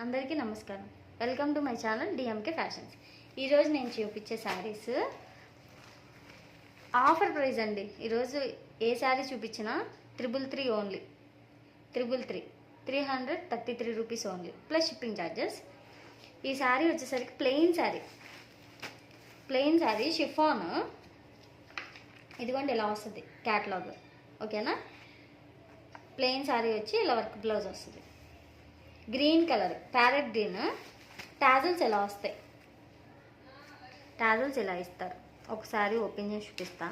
అందరికీ నమస్కారం. Welcome to my channel DMK fashions. ఈరోజు నేను చూపించే శారీస్ ఆఫర్ ప్రైస్ అండి. ఈరోజు ఏ శారీ చూపించినా 333 only, 333 rupees only plus shipping charges. ఈ శారీ వచ్చేసరికి ప్లెయిన్ శారీ షిఫాన్. ఇదిగోండి ఇలా వస్తుంది క్యాటలాగ్, ఓకేనా. ప్లెయిన్ శారీ వచ్చి ఇలా వర్క్ బ్లౌజ్ వస్తుంది. Green colour, parrot green. Tassels ఎలా వస్తాయి, టాజల్స్ ఇలా ఇస్తారు. ఒకసారి ఓపెన్ చేసి చూపిస్తా.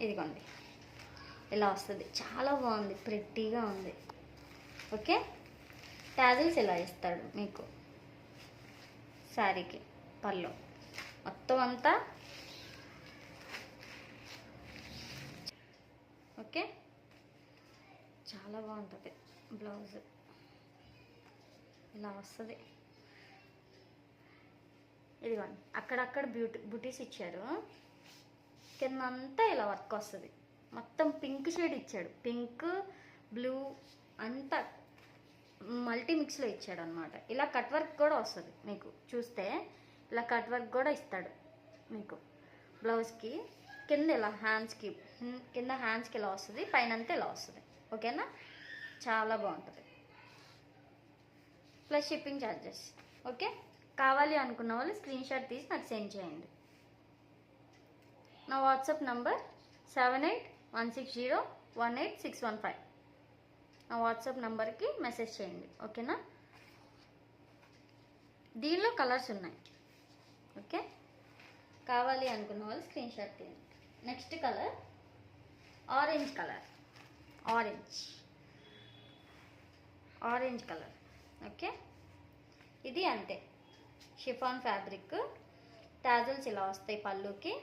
ఇదిగోండి ఇలా వస్తుంది, చాలా బాగుంది, ప్రెట్టీగా ఉంది. ఓకే, టాజల్స్ ఇలా ఇస్తాడు మీకు శారీకి. పళ్ళు మొత్తం అంతా ఓకే, చాలా బాగుంటుంది. బ్లౌజ్ ఇలా వస్తుంది. ఇదిగోండి అక్కడక్కడ బుటీస్ ఇచ్చారు. కింద అంతా ఇలా వర్క్ వస్తుంది. మొత్తం పింక్ షేడ్ ఇచ్చాడు, పింక్ బ్లూ అంతా మల్టీ మిక్స్లో ఇచ్చాడు అనమాట. ఇలా కట్ వర్క్ కూడా వస్తుంది మీకు. చూస్తే ఇలా కట్ వర్క్ కూడా ఇస్తాడు మీకు బ్లౌజ్కి. కింద ఇలా హ్యాండ్స్కి ఇలా వస్తుంది, పైన అంతా ఇలా వస్తుంది. ఓకేనా, చాలా బాగుంటుంది ప్లస్ షిప్పింగ్ ఛార్జెస్. ఓకే, కావాలి అనుకున్న వాళ్ళు స్క్రీన్ షాట్ తీసి నాకు సెండ్ చేయండి. నా వాట్సాప్ నంబర్ 7816018615. నా వాట్సాప్ నంబర్కి మెసేజ్ చేయండి, ఓకేనా. దీనిలో కలర్స్ ఉన్నాయి. ఓకే, కావాలి అనుకున్న వాళ్ళు స్క్రీన్ షాట్ తీయండి. Next colour orange colour, orange colour. Okay, ఇది అంతే షిఫాన్ ఫ్యాబ్రిక్. టాజల్స్ ఇలా వస్తాయి. పళ్ళుకి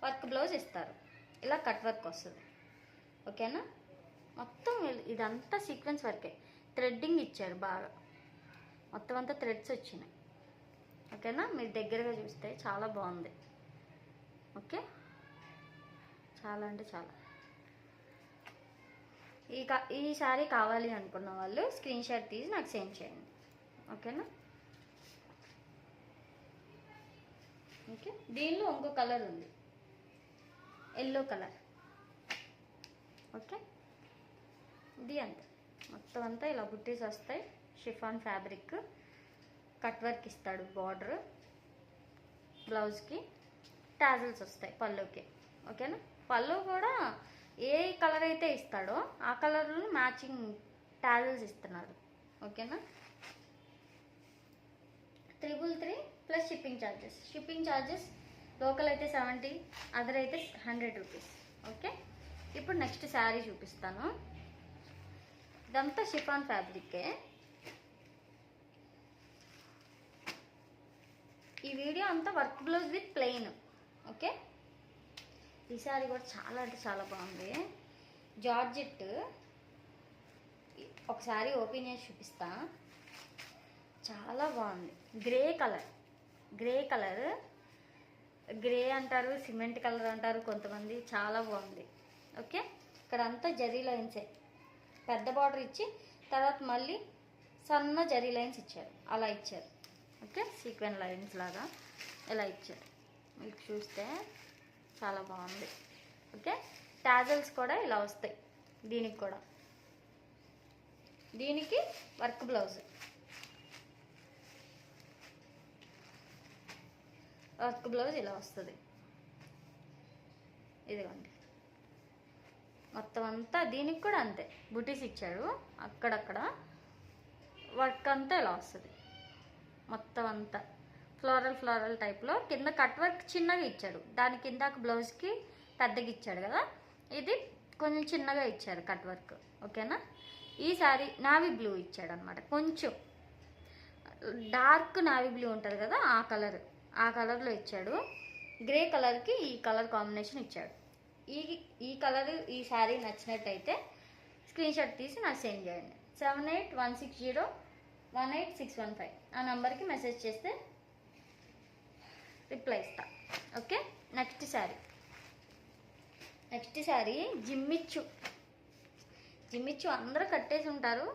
వర్క్ బ్లౌజ్ ఇస్తారు. ఇలా కట్ వర్క్ వస్తుంది. ఓకేనా, మొత్తం ఇదంతా సీక్వెన్స్ వర్కే. థ్రెడ్డింగ్ ఇచ్చారు బాగా, మొత్తం అంతా థ్రెడ్స్ వచ్చినాయి. ఓకేనా, మీరు దగ్గరగా చూస్తే చాలా బాగుంది. ఓకే, చాలా అంటే చాలా. ఈ శారీ కావాలి అనుకున్న వాళ్ళు స్క్రీన్ షాట్ తీసి నాకు సెండ్ చేయండి, ఓకేనా. ఓకే, దీనిలో ఇంకో కలర్ ఉంది, ఎల్లో కలర్. ఓకే, ఇది అంతే మొత్తం అంతా ఇలా బుట్టీస్ వస్తాయి. షిఫాన్ ఫ్యాబ్రిక్, కట్ వర్క్ ఇస్తాడు బార్డర్. బ్లౌజ్కి టాజల్స్ వస్తాయి పళ్ళుకి. ఓకేనా, పళ్ళు కూడా ఏ కలర్ అయితే ఇస్తాడో ఆ కలర్లో మ్యాచింగ్ టాజల్స్ ఇస్తున్నాడు. ఓకేనా, 333 plus shipping charges. Shipping charges local అయితే 70, అదర్ అయితే 100 రూపీస్. ఓకే, ఇప్పుడు నెక్స్ట్ శారీ చూపిస్తాను. ఇదంతా షిఫాన్ ఫ్యాబ్రికే. ఈ వీడియో అంతా work blouse with plain. Okay, ఈ శారీ కూడా చాలా అంటే చాలా బాగుంది. జార్జెట్. ఒకసారి ఓపెన్ చేసి చూపిస్తా. చాలా బాగుంది. గ్రే గ్రే అంటారు, సిమెంట్ కలర్ అంటారు కొంతమంది. చాలా బాగుంది. ఓకే, ఇక్కడ అంతా జరీ లైన్సే. పెద్ద బార్డర్ ఇచ్చి తర్వాత మళ్ళీ సన్న జరీ లైన్స్ ఇచ్చారు, అలా ఇచ్చారు. ఓకే, సీక్వెన్ లైన్స్ లాగా ఇలా ఇచ్చారు. మీకు చూస్తే చాలా బాగుంది. ఓకే, టాజల్స్ కూడా ఇలా వస్తాయి. దీనికి కూడా, దీనికి వర్క్ బ్లౌజ్. వర్క్ బ్లౌజ్ ఇలా వస్తుంది. ఇదిగోండి మొత్తం అంతా. దీనికి కూడా అంతే బుటీస్ ఇచ్చాడు. అక్కడక్కడ వర్క్ అంతా ఇలా వస్తుంది. మొత్తం అంతా ఫ్లోరల్ టైప్లో. కింద కట్ వర్క్ చిన్నగా ఇచ్చాడు. దాని కింద బ్లౌజ్కి పెద్దగా ఇచ్చాడు కదా, ఇది కొంచెం చిన్నగా ఇచ్చారు కట్ వర్క్. ఓకేనా, ఈ సారీ నావీ బ్లూ ఇచ్చాడు అనమాట. కొంచెం డార్క్ నావీ బ్లూ ఉంటుంది కదా, ఆ కలర్లో ఇచ్చాడు. గ్రే కలర్కి ఈ కలర్ కాంబినేషన్ ఇచ్చాడు. ఈ కలర్ ఈ శారీ నచ్చినట్టయితే స్క్రీన్ షాట్ తీసి నాకు సెండ్ చేయండి. 7816018615 ఆ నెంబర్కి మెసేజ్ చేస్తే రిప్లై ఇస్తా. Okay, next sari జిమ్మిచ్చు. అందరూ కట్టేసి ఉంటారు.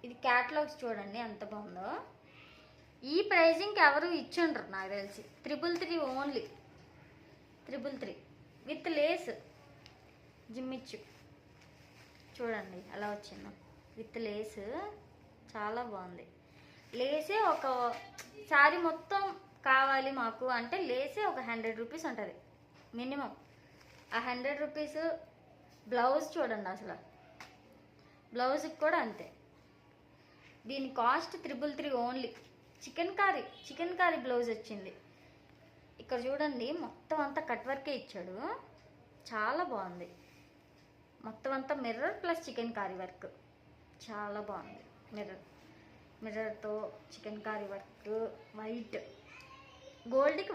ఇది క్యాటలాగ్స్ చూడండి ఎంత బాగుందో. ఈ ప్రైజింగ్కి ఎవరు ఇచ్చుండ్రు నాకు తెలిసి. 333 ఓన్లీ, 333 విత్ లేస్. జిమ్మిచ్చు చూడండి ఎలా వచ్చిందో విత్ లేస్, చాలా బాగుంది. లేసే ఒక శారీ మొత్తం కావాలి మాకు అంటే లేసే ఒక 100 రూపీస్ ఉంటుంది మినిమం. ఆ 100 రూపీస్ బ్లౌజ్ చూడండి, అసలు బ్లౌజ్కి కూడా అంతే. దీని cost 333 only. Chikankari blouse వచ్చింది. ఇక్కడ చూడండి మొత్తం అంతా కట్ వర్కే ఇచ్చాడు, చాలా బాగుంది. మొత్తం అంతా mirror plus chikankari work, చాలా బాగుంది. మిర్రర్తో చికెన్ కారీ వర్క్, వైట్ గోల్డ్కి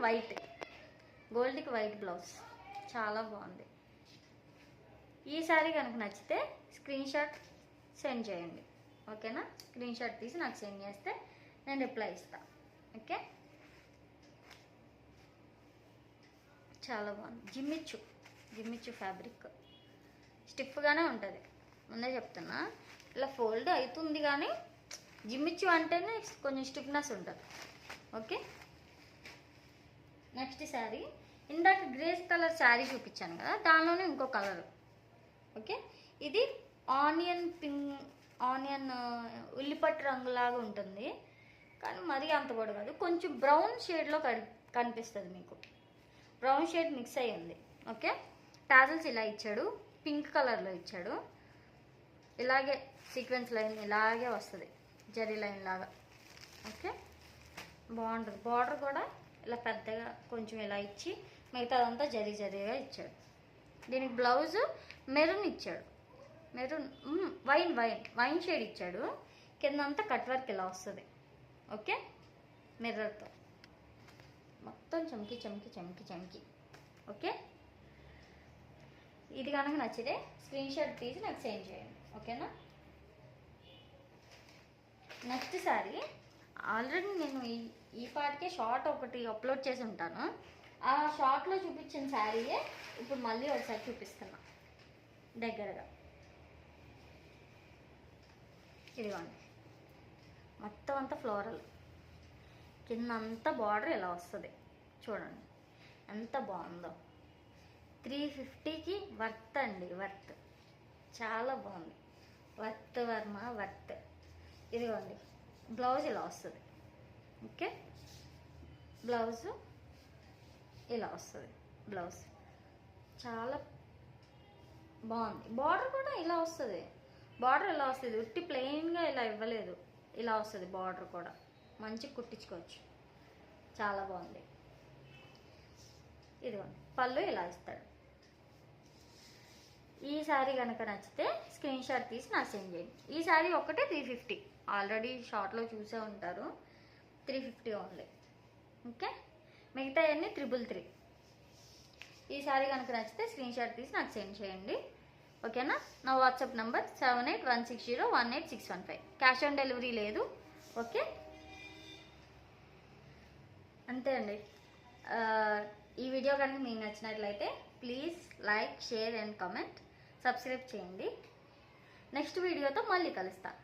వైట్ బ్లౌజ్, చాలా బాగుంది. ఈ సారీ కనుక నచ్చితే స్క్రీన్ షాట్ సెండ్ చేయండి, ఓకేనా? స్క్రీన్ షాట్ తీసి నాకు సెండ్ చేస్తే నేను రిప్లై ఇస్తాను, ఓకే? చాలా బాగుంది. జిమ్మిచ్చు ఫ్యాబ్రిక్ స్టిఫ్గానే ఉంటుంది, ముందే చెప్తున్నా. ఇలా ఫోల్డ్ అవుతుంది కానీ జిమ్మిచ్చు అంటేనే కొంచెం స్టిఫ్నెస్ ఉంటుంది, ఓకే? నెక్స్ట్ శారీ, ఇందాక గ్రేస్ కలర్ శారీ చూపించాను కదా, దానిలోనే ఇంకో కలర్, ఓకే? ఇది ఆనియన్ ఉల్లిపట్టు రంగులాగా ఉంటుంది, కానీ మరీ అంత కూడా కాదు. కొంచెం బ్రౌన్ షేడ్లో కనిపిస్తుంది మీకు, బ్రౌన్ షేడ్ మిక్స్ అయ్యి ఉంది, ఓకే? టాజల్స్ ఇలా ఇచ్చాడు, పింక్ కలర్లో ఇచ్చాడు. ఇలాగే సీక్వెన్స్ లైన్ ఇలాగే వస్తుంది, జరీ లైన్ లాగా, ఓకే? బాగుంటుంది. బార్డర్ కూడా ఇలా పెద్దగా కొంచెం ఇలా ఇచ్చి మిగతాదంతా జరీగా ఇచ్చాడు. దీనికి బ్లౌజు మెరూన్ ఇచ్చాడు, మెరూన్ వైన్ షేడ్ ఇచ్చాడు. కిందంతా కట్ వర్క్ ఇలా వస్తుంది, ఓకే? మిర్రర్తో మొత్తం చమ్కి, ఓకే? ఇది కనుక నచ్చితే స్క్రీన్ షాట్ తీసి నాకు సెండ్ చేయండి, ఓకేనా? నెక్స్ట్ సారీ ఆల్రెడీ నేను ఈ పాటికే షార్ట్ ఒకటి అప్లోడ్ చేసి ఉంటాను. ఆ షార్ట్లో చూపించిన శారీయే ఇప్పుడు మళ్ళీ ఒకసారి చూపిస్తున్నా దగ్గరగా. ఇదిగోండి, మొత్తం అంతా ఫ్లోరల్, కింద అంతా బార్డర్ ఇలా వస్తుంది, చూడండి ఎంత బాగుందో. 350కి వర్త్ అండి, వర్త్, చాలా బాగుంది. వర్త్. ఇదిగోండి బ్లౌజ్ ఇలా వస్తుంది, ఓకే? బ్లౌజు ఇలా వస్తుంది, బ్లౌజ్ చాలా బాగుంది. బార్డర్ కూడా ఇలా వస్తుంది, ఉట్టి ప్లెయిన్గా ఇలా ఇవ్వలేదు, ఇలా వస్తుంది. బార్డర్ కూడా మంచిగా కుట్టించుకోవచ్చు, చాలా బాగుంది. ఇదిగోండి పళ్ళు ఇలా ఇస్తాడు. ఈ శారీ కనుక నచ్చితే స్క్రీన్ షాట్ తీసి నాకు సెండ్ చేయండి. ఈ శారీ ఒకటే 350, ఆల్రెడీ షార్ట్లో చూసే ఉంటారు, 350 ఓన్లీ, ఓకే? మిగతా అన్నీ 333. ఈ శారీ కనుక నచ్చితే స్క్రీన్ షాట్ తీసి నాకు సెండ్ చేయండి, ఓకేనా? నా WhatsApp number 7816018615. Cash on delivery లేదు, ఓకే? అంతే అండి. ఈ వీడియో కనుక మీకు నచ్చినట్లయితే please like, share and comment, subscribe చేయండి. నెక్స్ట్ వీడియోతో మళ్ళీ కలుస్తాను.